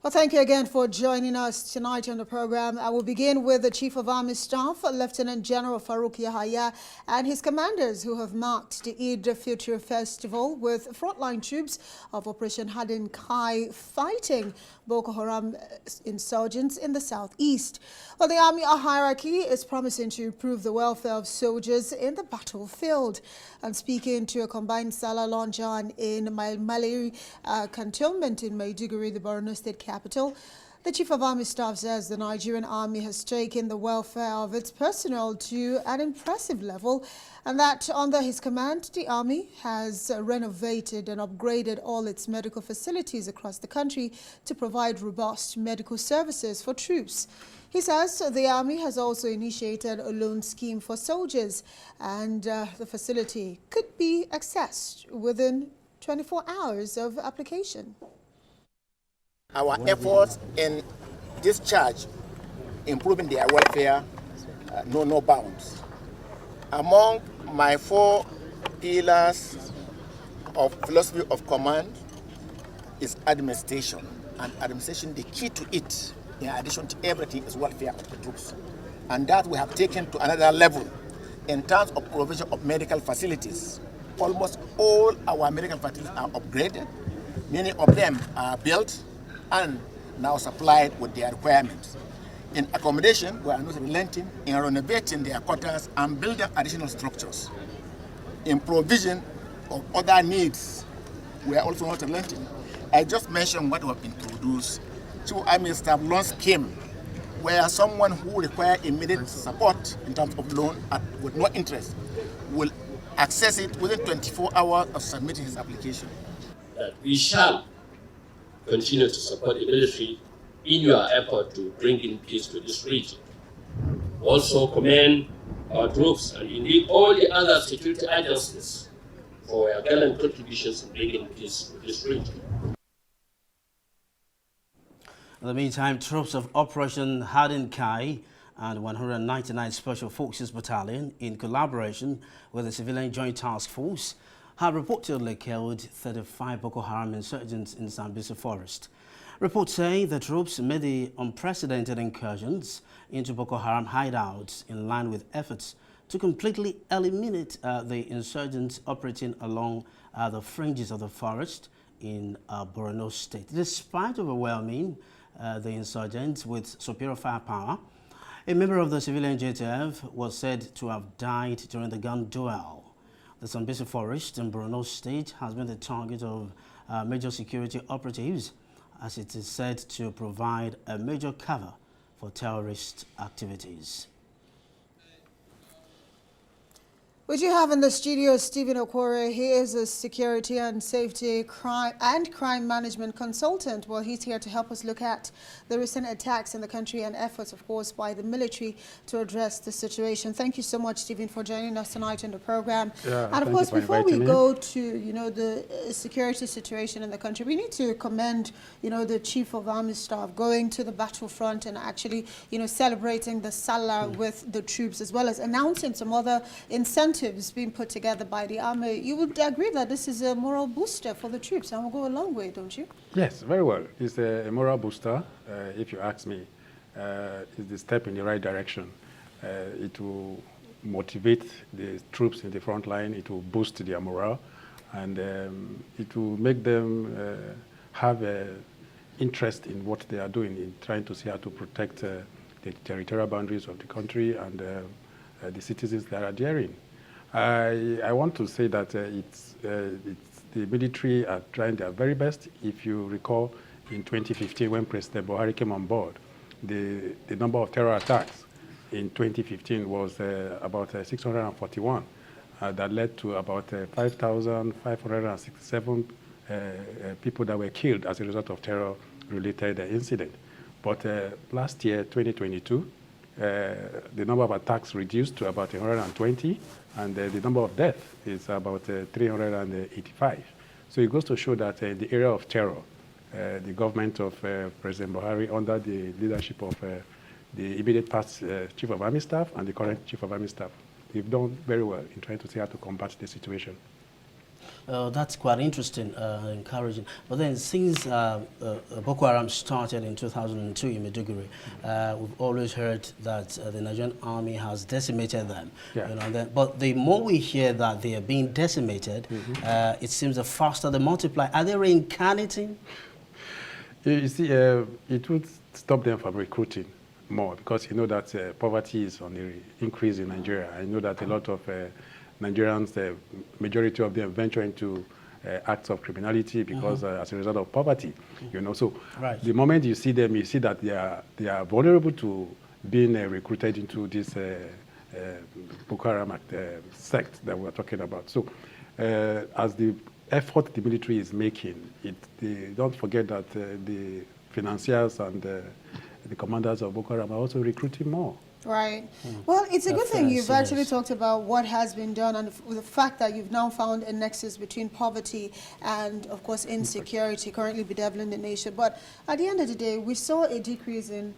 Well, thank you again for joining us tonight on the program. I will begin with the Chief of Army Staff, Lieutenant General Farouk Yahaya, and his commanders who have marked the Eid Future Festival with frontline troops of Operation Hadin Kai fighting Boko Haram insurgents in the southeast. Well, the army hierarchy is promising to improve the welfare of soldiers in the battlefield. And speaking to a combined Salah Lonjan in Malay cantonment in Maiduguri, the Borno state capital, the Chief of Army Staff says the Nigerian Army has taken the welfare of its personnel to an impressive level, and that under his command, the Army has renovated and upgraded all its medical facilities across the country to provide robust medical services for troops. He says the Army has also initiated a loan scheme for soldiers, and the facility could be accessed within 24 hours of application. Our efforts in discharge, improving their welfare, know no bounds. Among my 4 pillars of philosophy of command is administration. And administration, the key to it, in addition to everything, is welfare of the troops. And that we have taken to another level in terms of provision of medical facilities. Almost all our medical facilities are upgraded. Many of them are built and now supplied with their requirements. In accommodation, we are not relenting in renovating their quarters and building additional structures. In provision of other needs, we are also not relenting. I just mentioned what we have introduced to Army Staff loan scheme, where someone who requires immediate support in terms of loan with no interest will access it within 24 hours of submitting his application. That we shall continue to support the military in your effort to bring in peace to this region. Also commend our troops and indeed all the other security agencies for their gallant contributions in bringing peace to this region. In the meantime, troops of Operation Hadin Kai and 199 Special Forces Battalion, in collaboration with the Civilian Joint Task Force, have reportedly killed 35 Boko Haram insurgents in Sambisa Forest. Reports say the troops made the unprecedented incursions into Boko Haram hideouts in line with efforts to completely eliminate the insurgents operating along the fringes of the forest in Borno state. Despite overwhelming the insurgents with superior firepower, a member of the civilian JTF was said to have died during the gun duel. The Sambisa Forest in Borno State has been the target of major security operatives, as it is said to provide a major cover for terrorist activities. We do have in the studio Stephen Okwori. He is a security and safety crime management consultant. Well, he's here to help us look at the recent attacks in the country and efforts, of course, by the military to address the situation. Thank you so much, Stephen, for joining us tonight on the program. Yeah, and of course, before we go to the security situation in the country, we need to commend the Chief of Army Staff going to the battlefront and actually celebrating the Salah with the troops, as well as announcing some other incentives being put together by the army. You would agree that this is a moral booster for the troops and will go a long way, don't you? Yes, very well. It's a moral booster, if you ask me. It's the step in the right direction. It will motivate the troops in the front line. It will boost their morale, and it will make them have an interest in what they are doing, in trying to see how to protect the territorial boundaries of the country and the citizens that are therein. I want to say that it's the military are trying their very best. If you recall, in 2015, when President Buhari came on board, the number of terror attacks in 2015 was about 641. That led to about 5,567 people that were killed as a result of terror-related incident. But last year, 2022, the number of attacks reduced to about 120, and the number of deaths is about 385. So it goes to show that in the area of terror, the government of President Buhari, under the leadership of the immediate past Chief of Army Staff and the current Chief of Army Staff, they've done very well in trying to see how to combat the situation. That's quite interesting and encouraging. But then since Boko Haram started in 2002 in Maiduguri, we've always heard that the Nigerian army has decimated them. Yeah. You know, but the more we hear that they are being decimated, it seems the faster they multiply. Are they reincarnating? You see, it would stop them from recruiting more because you know that poverty is on the increase in Nigeria. I know that a lot of Nigerians, the majority of them venture into acts of criminality because as a result of poverty, you know. So the moment you see them, you see that they are vulnerable to being recruited into this Boko Haram sect that we're talking about. So as the effort the military is making, they don't forget that the financiers and the commanders of Boko Haram are also recruiting more. Right. Well, it's a good thing you've actually talked about what has been done and the fact that you've now found a nexus between poverty and, of course, insecurity currently bedeviling the nation. But at the end of the day, we saw a decrease in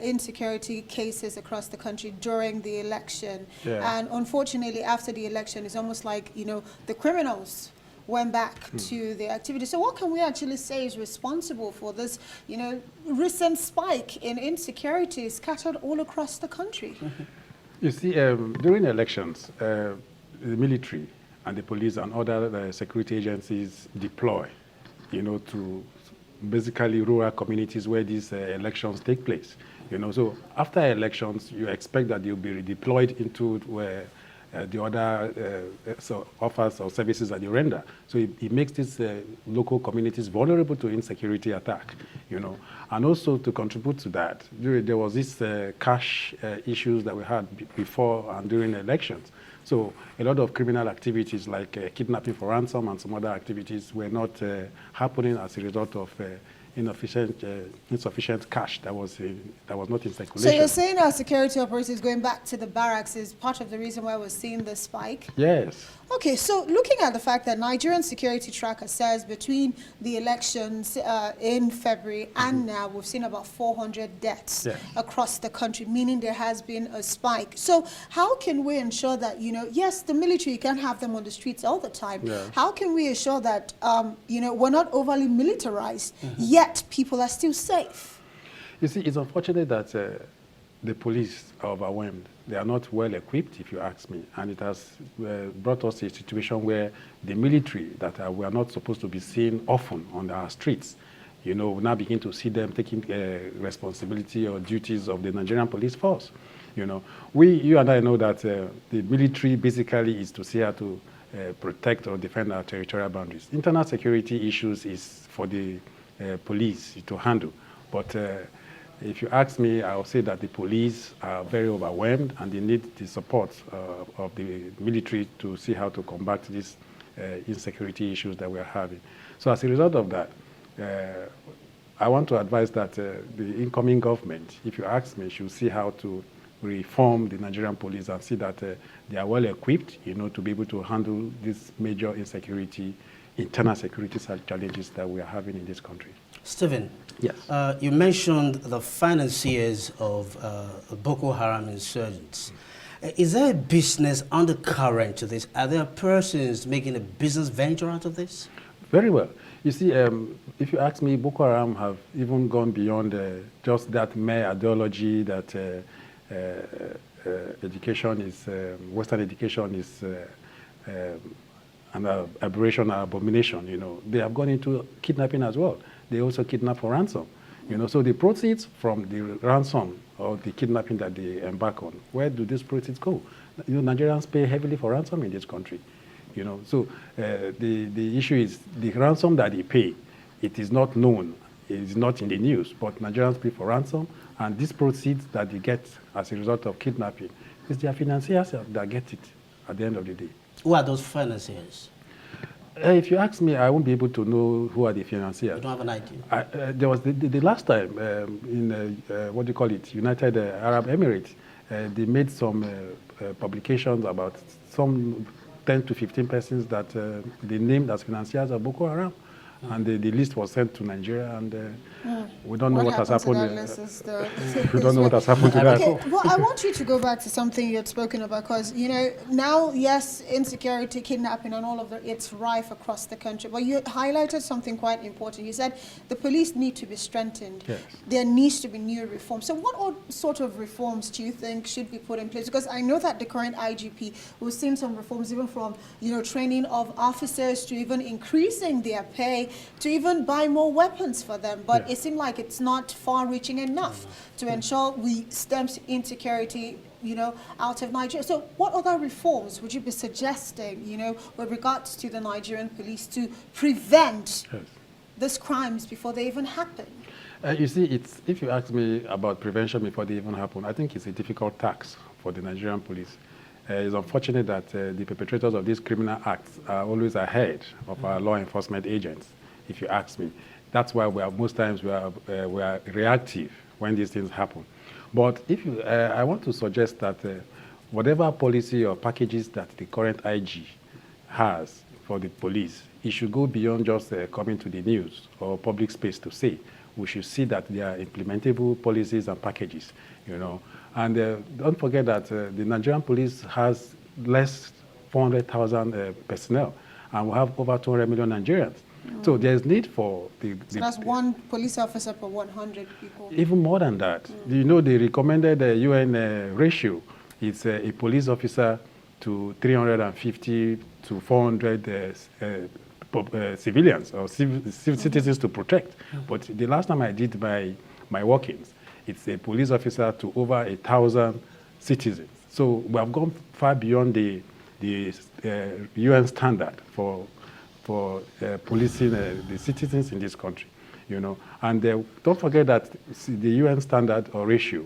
insecurity cases across the country during the election. Yeah. And unfortunately, after the election, it's almost like, you know, the criminals went back to the activity. So what can we actually say is responsible for this, you know, recent spike in insecurity scattered all across the country? You see, during elections, the military and the police and other security agencies deploy, you know, to basically rural communities where these elections take place. You know, so after elections, you expect that they'll be redeployed into where the other offers or services that you render. So it makes these local communities vulnerable to insecurity attack, you know. And also to contribute to that, there was this cash issues that we had before and during elections. So a lot of criminal activities like kidnapping for ransom and some other activities were not happening as a result of insufficient cash that was not in circulation. So you're saying our security operatives going back to the barracks is part of the reason why we're seeing this spike? Yes. Okay, so looking at the fact that Nigerian Security Tracker says between the elections in February and now, we've seen about 400 deaths across the country, meaning there has been a spike. So how can we ensure that, you know, yes, the military, you can't have them on the streets all the time. How can we ensure that, you know, we're not overly militarized, yet people are still safe? You see, it's unfortunate that the police are overwhelmed. They are not well equipped, if you ask me, and it has brought us to a situation where the military that we are not supposed to be seen often on our streets, you know, we now begin to see them taking responsibility or duties of the Nigerian police force. You know, you and I know that the military basically is to see how to protect or defend our territorial boundaries. Internal security issues is for the police to handle, but if you ask me, I'll say that the police are very overwhelmed and they need the support of the military to see how to combat these insecurity issues that we are having. So as a result of that, I want to advise that the incoming government, if you ask me, should see how to reform the Nigerian police and see that they are well equipped, you know, to be able to handle these major insecurity, internal security challenges that we are having in this country. Stephen, yes. You mentioned the financiers of Boko Haram insurgents. Is there a business undercurrent to this? Are there persons making a business venture out of this? Very well. You see, if you ask me, Boko Haram have even gone beyond just that mere ideology that education is, Western education is an aberration, an abomination, you know. They have gone into kidnapping as well. They also kidnap for ransom, you know. So the proceeds from the ransom or the kidnapping that they embark on, where do these proceeds go? You know, Nigerians pay heavily for ransom in this country, you know. So the issue is the ransom that they pay, it is not known, it is not in the news, but Nigerians pay for ransom, and these proceeds that they get as a result of kidnapping, it's their financiers that get it at the end of the day. Who are those financiers? If you ask me, I won't be able to know who are the financiers. You don't have an idea? There was the last time in, what do you call it, United Arab Emirates, they made some publications about some 10 to 15 persons that they named as financiers of Boko Haram. And the list was sent to Nigeria, and we don't know what has happened. We don't know what has happened to that. Okay, well, I want you to go back to something you had spoken about, because, you know, now, yes, insecurity, kidnapping, and all of that, it's rife across the country. But you highlighted something quite important. You said the police need to be strengthened. Yes. There needs to be new reforms. So what sort of reforms do you think should be put in place? Because I know that the current IGP, we've seen some reforms, even from, you know, training of officers to even increasing their pay, to even buy more weapons for them. But it seems like it's not far-reaching enough to ensure we stem insecurity, you know, out of Nigeria. So what other reforms would you be suggesting, you know, with regards to the Nigerian police to prevent these crimes before they even happen? You see, if you ask me about prevention before they even happen, I think it's a difficult task for the Nigerian police. It's unfortunate that the perpetrators of these criminal acts are always ahead of our law enforcement agents, if you ask me. That's why most times we are reactive when these things happen. But I want to suggest that whatever policy or packages that the current IG has for the police, it should go beyond just coming to the news or public space to say. We should see that they are implementable policies and packages, you know. And don't forget that the Nigerian police has less 400,000 personnel, and we have over 200 million Nigerians. So there's need for so that's one police officer per 100 people. Even more than that. You know, the recommended UN ratio is a police officer to 350 to 400 civilians or citizens to protect. But the last time I did my workings, it's a police officer to over 1,000 citizens. So we have gone far beyond the UN standard for policing the citizens in this country, you know. And don't forget that the UN standard or ratio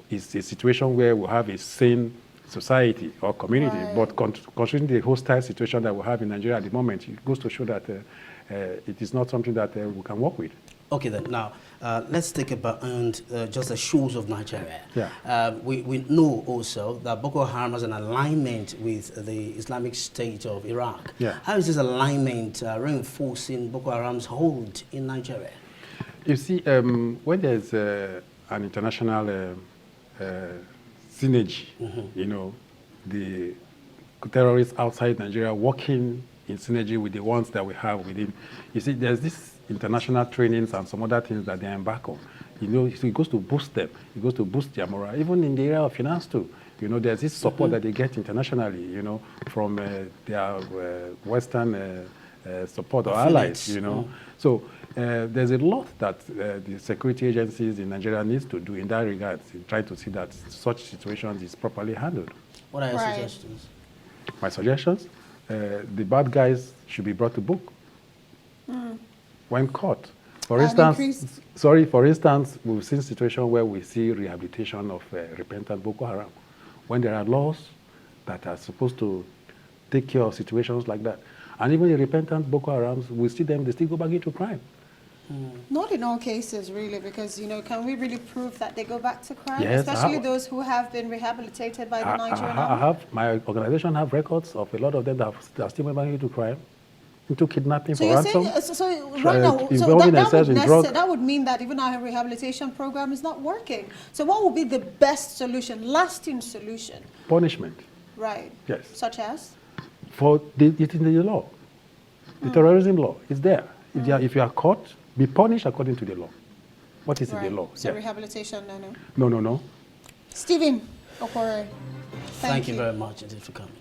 is a situation where we have a sane society or community, but considering the hostile situation that we have in Nigeria at the moment, it goes to show that it is not something that we can work with. Okay then, now let's take about just the shores of Nigeria. Yeah. We know also that Boko Haram has an alignment with the Islamic State of Iraq. Yeah. How is this alignment reinforcing Boko Haram's hold in Nigeria? You see, when there's an international synergy, you know, the terrorists outside Nigeria working in synergy with the ones that we have within, you see, there's this international trainings and some other things that they embark on. You know, so it goes to boost them. It goes to boost their morale, even in the area of finance too. You know, there's this support that they get internationally, you know, from their Western support or allies, you know. So there's a lot that the security agencies in Nigeria needs to do in that regard, in trying to see that such situations is properly handled. What are your suggestions? My suggestions? The bad guys should be brought to book. When caught. For instance, we've seen situations where we see rehabilitation of repentant Boko Haram. When there are laws that are supposed to take care of situations like that. And even the repentant Boko Harams, we see them, they still go back into crime. Not in all cases, really, because, you know, can we really prove that they go back to crime? Yes, especially those who have been rehabilitated by the Nigerian army? My organization have records of a lot of them that are still going back into crime, into kidnapping so for ransom. Right now, that would mean that even our rehabilitation program is not working. So what would be the best solution, lasting solution? Punishment. Right. Yes. Such as? It's in the law. The terrorism law is there. If you are caught, be punished according to the law. What is in the law? So rehabilitation, no. No. Stephen Okwori, Thank you very much for coming.